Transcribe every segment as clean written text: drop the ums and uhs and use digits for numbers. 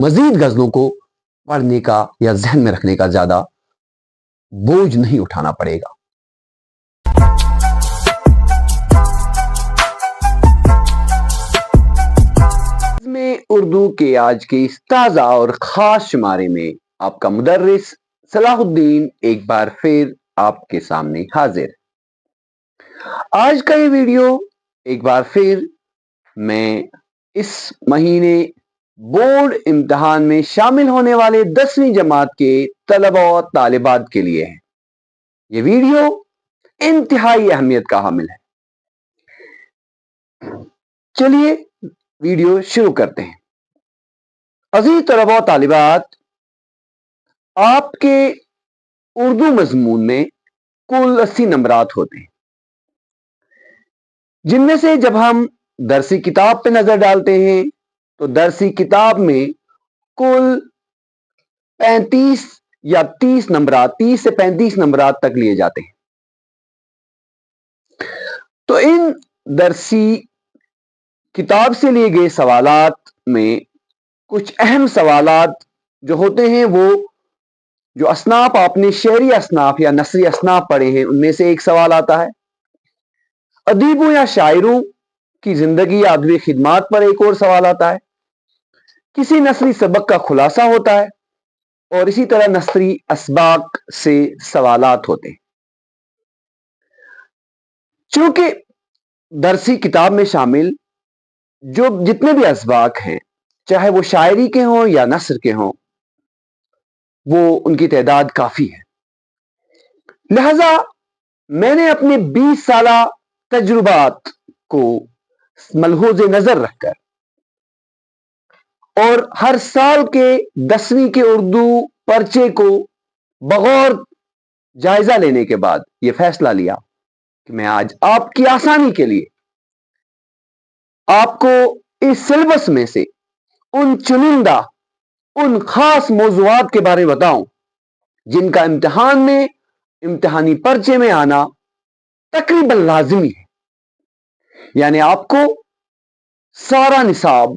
मजीद गजलों को पढ़ने का या जहन में रखने का ज्यादा बोझ नहीं उठाना पड़ेगा। में उर्दू के आज के इस ताजा और खास शुमारे में आपका मुदर्रिस सलाहुद्दीन एक बार फिर आपके सामने हाजिर। आज का ये वीडियो एक बार फिर मैं इस महीने बोर्ड इम्तिहान में शामिल होने वाले 10वीं जमात के तलबा और तालिबात के लिए है। ये वीडियो इंतहाई अहमियत का हामिल है। चलिए वीडियो शुरू करते हैं। अजीज तलबा और तालिबात, आपके उर्दू मजमून में कुल 80 नंबरात होते हैं, जिनमें से जब हम दरसी किताब पे नजर डालते हैं तो दरसी किताब में कुल 35 या 30 नंबरात, 30 से 35 नंबरात तक लिए जाते हैं। तो इन दरसी किताब से लिए गए सवालात में कुछ अहम सवालात जो होते हैं, वो जो असनाफ आपने शेरी असनाफ या नसरी असनाफ पढ़े हैं, उनमें से एक सवाल आता है। अदीबों या शायरों की जिंदगी या अदबी खिदमात पर एक और सवाल आता है। किसी नसरी सबक का खुलासा होता है और इसी तरह नसरी असबाक से सवालात होते हैं। चूंकि दरसी किताब में शामिल जो जितने भी असबाक हैं, चाहे वो शायरी के हों या नसर के हों, वो उनकी तादाद काफी है। लिहाजा मैंने अपने 20 साला तजुर्बात को मलहूज नजर रखकर और हर साल के 10वीं के उर्दू पर्चे को बगौर जायजा लेने के बाद यह फैसला लिया कि मैं आज आपकी आसानी के लिए आपको इस सिलेबस में से उन चुनिंदा, उन खास मौजूआत के बारे में बताऊं जिनका इम्तिहान में, इम्तिहानी पर्चे में आना तकरीबन लाजिमी है। यानी आपको सारा निसाब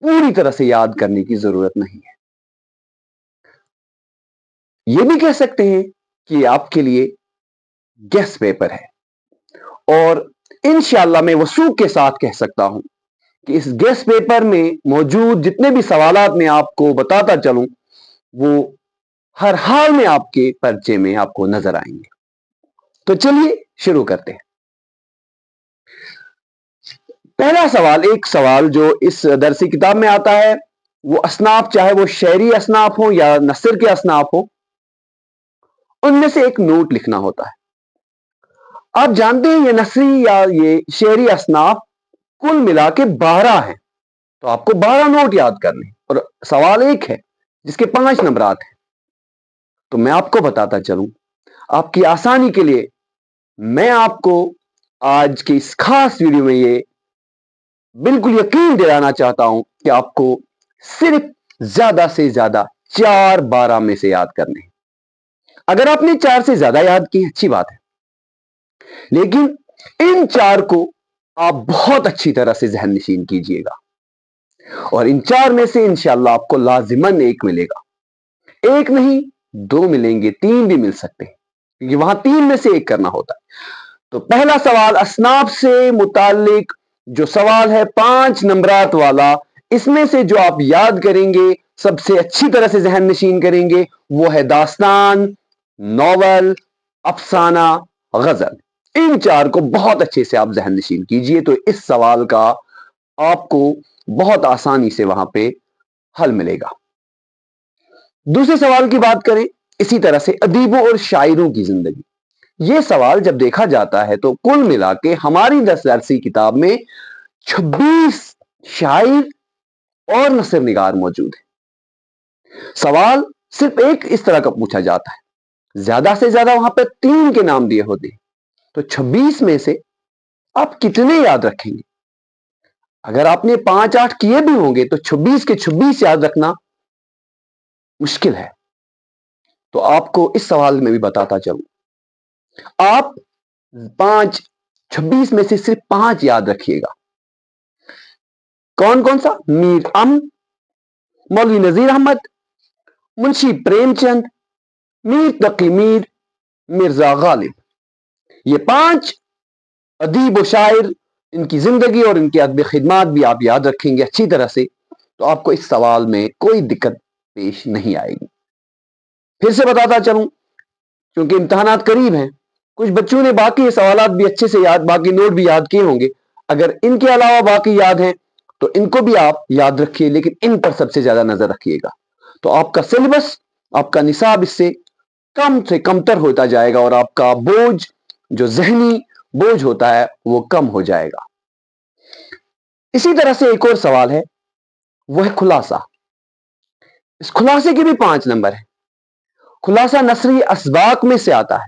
पूरी तरह से याद करने की जरूरत नहीं है। यह भी कह सकते हैं कि आपके लिए गेस्ट पेपर है, और इंशाअल्लाह मैं वसूख के साथ कह सकता हूं कि इस गेस्ट पेपर में मौजूद जितने भी सवालात मैं आपको बताता चलूं, वो हर हाल में आपके पर्चे में आपको नजर आएंगे। तो चलिए शुरू करते हैं। पहला सवाल, एक सवाल जो इस दरसी किताब में आता है, वो असनाफ, चाहे वो शेरी असनाफ हो या नसर के असनाफ हो, उनमें से एक नोट लिखना होता है। आप जानते हैं ये नसरी या ये शेरी असनाफ कुल मिला के 12 है, तो आपको 12 नोट याद करने, और सवाल एक है जिसके 5 नंबरात हैं। तो मैं आपको बताता चलूं, आपकी आसानी के लिए मैं आपको आज के इस खास वीडियो में ये बिल्कुल यकीन दिलाना चाहता हूं कि आपको सिर्फ ज्यादा से ज्यादा 4 12 में से याद करने हैं। अगर आपने 4 से ज्यादा याद की, अच्छी बात है, लेकिन इन 4 को आप बहुत अच्छी तरह से जहन नशीन कीजिएगा, और इन 4 में से इंशाअल्लाह आपको लाजिमन एक मिलेगा। एक नहीं, 2 मिलेंगे, 3 भी मिल सकते हैं, क्योंकि वहां 3 में से एक करना होता है। तो पहला सवाल असनाफ से मुतालिक जो सवाल है 5 नंबरात वाला, इसमें से जो आप याद करेंगे, सबसे अच्छी तरह से जहन नशीन करेंगे, वो है दास्तान, नॉवल, अफसाना, गजल। इन 4 को बहुत अच्छे से आप जहन नशीन कीजिए, तो इस सवाल का आपको बहुत आसानी से वहां पे हल मिलेगा। दूसरे सवाल की बात करें, इसी तरह से अदीबों और शायरों की जिंदगी। यह सवाल जब देखा जाता है तो कुल मिला के हमारी दरसी किताब में 26 शायर और नसर निगार मौजूद है। सवाल सिर्फ एक इस तरह का पूछा जाता है, ज्यादा से ज्यादा वहां पर 3 के नाम दिए होते हैं, तो 26 में से आप कितने याद रखेंगे? अगर आपने 5-8 किए भी होंगे तो 26 के 26 याद रखना मुश्किल है। तो आपको इस सवाल में भी बताता चलूं, आप 26 में से सिर्फ 5 याद रखिएगा। कौन कौन सा? मीर अम, मौलवी नजीर अहमद, मुंशी प्रेमचंद, मीर तकी मीर, मिर्जा गालिब। ये 5 अदीब व शायर, इनकी जिंदगी और इनकी अदब खिदमत भी आप याद रखेंगे अच्छी तरह से, तो आपको इस सवाल में कोई दिक्कत पेश नहीं आएगी। फिर से बताता चलूं, क्योंकि इम्तहानात करीब हैं, कुछ बच्चों ने बाकी सवालात भी अच्छे से याद, बाकी नोट भी याद किए होंगे। अगर इनके अलावा बाकी याद हैं तो इनको भी आप याद रखिए, लेकिन इन पर सबसे ज्यादा नजर रखिएगा, तो आपका सिलेबस, आपका निसाब इससे कम से कमतर होता जाएगा और आपका बोझ, जो जहनी बोझ होता है, वो कम हो जाएगा। इसी तरह से एक और सवाल है, वो है खुलासा। इस खुलासे के भी 5 नंबर है। खुलासा नसरी असबाक में से आता है।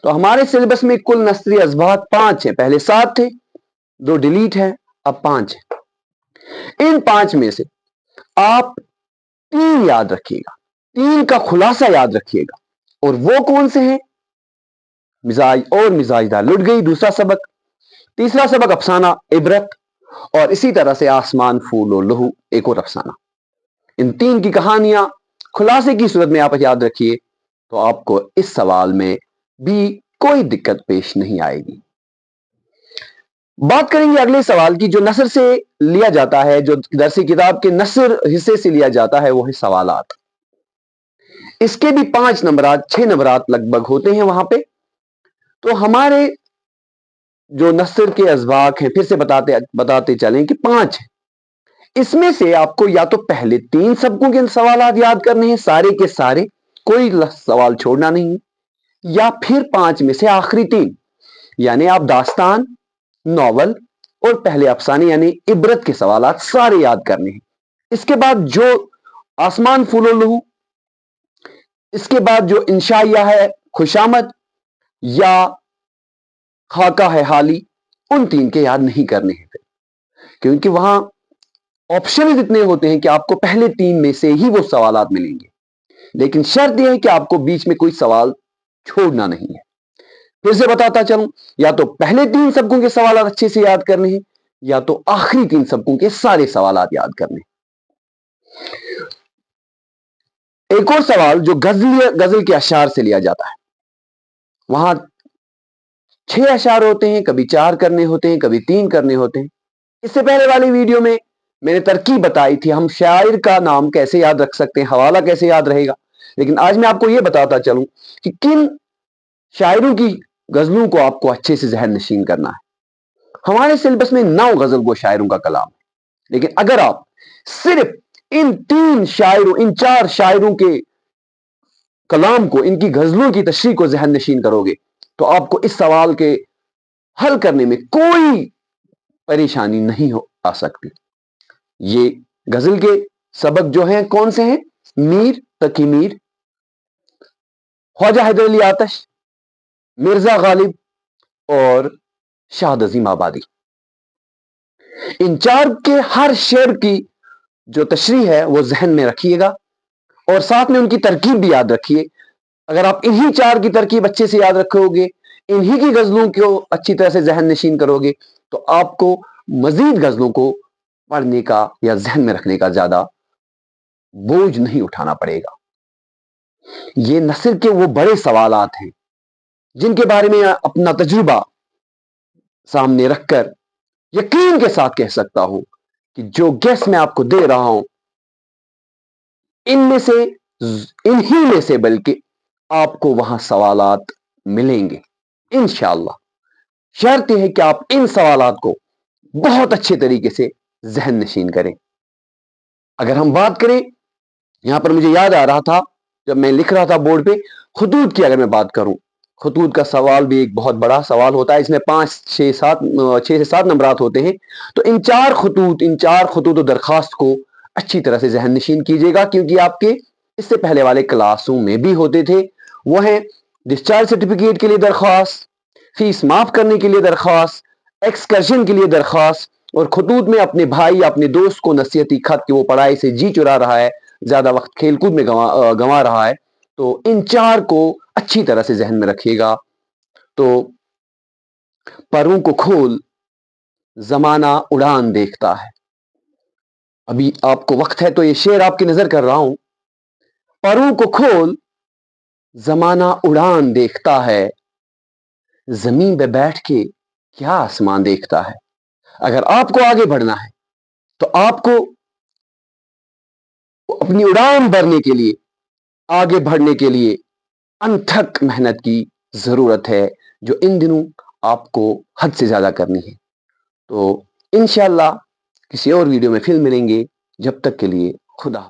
तो हमारे सिलेबस में कुल नसरी असबाक 5 है, पहले 7 थे, 2 डिलीट है, अब 5 है। इन 5 में से आप 3 याद रखिएगा, 3 का खुलासा याद रखिएगा, और वो कौन से हैं? मिजाज और मिजाजदार लुट गई दूसरा सबक, तीसरा सबक अफसाना इबरत, और इसी तरह से आसमान फूल और लहू एक और अफसाना। इन 3 की कहानियां खुलासे की सूरत में आप याद रखिए, तो आपको इस सवाल में भी कोई दिक्कत पेश नहीं आएगी। बात करेंगे अगले सवाल की, जो नसर से लिया जाता है, जो दरसी किताब के नसर हिस्से से लिया जाता है, वो है सवालात। इसके भी 5 नंबरात, 6 नंबरात लगभग होते हैं वहां पे। तो हमारे जो नसर के असबाक हैं, फिर से बताते चलें कि 5 है। इसमें से आपको या तो पहले 3 सबकों के सवालात याद करने हैं, सारे के सारे, कोई सवाल छोड़ना नहीं है, या फिर 5 में से आखिरी 3, यानी आप दास्तान, नॉवल और पहले अफसाने यानी इबरत के सवालात सारे याद करने हैं। इसके बाद जो आसमान फूलो लहू, इसके बाद जो इंशाइया है खुशामद, या खाका है हाली, उन 3 के याद नहीं करने हैं फिर, क्योंकि वहां ऑप्शन इतने होते हैं कि आपको पहले 3 में से ही वो सवालात मिलेंगे, लेकिन शर्त यह है कि आपको बीच में कोई सवाल छोड़ना नहीं है। फिर से बताता चलूं, या तो पहले 3 सबकों के सवालात अच्छे से याद करने हैं, या तो आखिरी 3 सबकों के सारे सवालात याद करने हैं। एक और सवाल जो गजल के अशार से लिया जाता है, वहां 6 अशार होते हैं, कभी 4 करने होते हैं, कभी 3 करने होते हैं। इससे पहले वाली वीडियो में मैंने तरकीब बताई थी, हम शायर का नाम कैसे याद रख सकते हैं, हवाला कैसे याद रहेगा। लेकिन आज मैं आपको यह बताता चलूं कि किन शायरों की गजलों को आपको अच्छे से जहन नशीन करना है। हमारे सिलेबस में 9 गजल गो शायरों का कलाम है, लेकिन अगर आप सिर्फ इन 3 शायरों, इन 4 शायरों के कलाम को, इनकी गजलों की तशरीह को जहन नशीन करोगे, तो आपको इस सवाल के हल करने में कोई परेशानी नहीं हो आ सकती। ये गजल के सबक जो हैं कौन से हैं? मीर तकी मीर, ख्वाजा हैदर अली आतश, मिर्जा गालिब और शाह अजीम आबादी। इन 4 के हर शेर की जो तशरीह है वो जहन में रखिएगा, और साथ में उनकी तरकीब भी याद रखिए। अगर आप इन्हीं 4 की तरकीब अच्छे से याद रखोगे, इन्हीं की गजलों को अच्छी तरह से जहन नशीन करोगे, तो आपको मजीद गजलों को पढ़ने का या जहन में रखने का ज्यादा बोझ नहीं उठाना पड़ेगा। ये नसर के वो बड़े सवालात हैं जिनके बारे में अपना तजुर्बा सामने रखकर यकीन के साथ कह सकता हूं कि जो गेस मैं आपको दे रहा हूं, इनमें से, इन्हीं में से बल्कि आपको वहां सवालात मिलेंगे इंशाअल्लाह। शर्त यह है कि आप इन सवालात को बहुत अच्छे तरीके से जहन नशीन करें। अगर हम बात करें, यहां पर मुझे याद आ रहा था जब मैं लिख रहा था बोर्ड पे, खुतूत की अगर मैं बात करूं, खुतूत का सवाल भी एक बहुत बड़ा सवाल होता है। इसमें 6 से 7 नंबरात होते हैं। तो इन 4 खुतूत दरखास्त को अच्छी तरह से जहन नशीन कीजिएगा, क्योंकि आपके इससे पहले वाले क्लासों में भी होते थे। वो है डिस्चार्ज सर्टिफिकेट के लिए दरख्वास्त, फीस माफ करने के लिए दरख्वास्त, एक्सकर्शन के लिए दरख्वास्त, और खुतूत में अपने भाई या अपने दोस्त को नसीहती खत कि वो पढ़ाई से जी चुरा रहा है, ज्यादा वक्त खेलकूद में गंवा रहा है। तो इन 4 को अच्छी तरह से जहन में रखिएगा। तो परों को खोल, जमाना उड़ान देखता है, ابھی آپ کو وقت ہے تو یہ شعر آپ کی نظر کر رہا ہوں. پروں کو کھول زمانہ اڑان دیکھتا ہے، زمین پہ بیٹھ کے کیا آسمان دیکھتا ہے. اگر آپ کو آگے بڑھنا ہے تو آپ کو اپنی اڑان بھرنے کے لیے، آگے بڑھنے کے لیے انتھک محنت کی ضرورت ہے، جو ان دنوں آپ کو حد سے زیادہ کرنی ہے. تو انشاءاللہ کسی اور ویڈیو میں پھر ملیں گے. جب تک کے لیے خدا.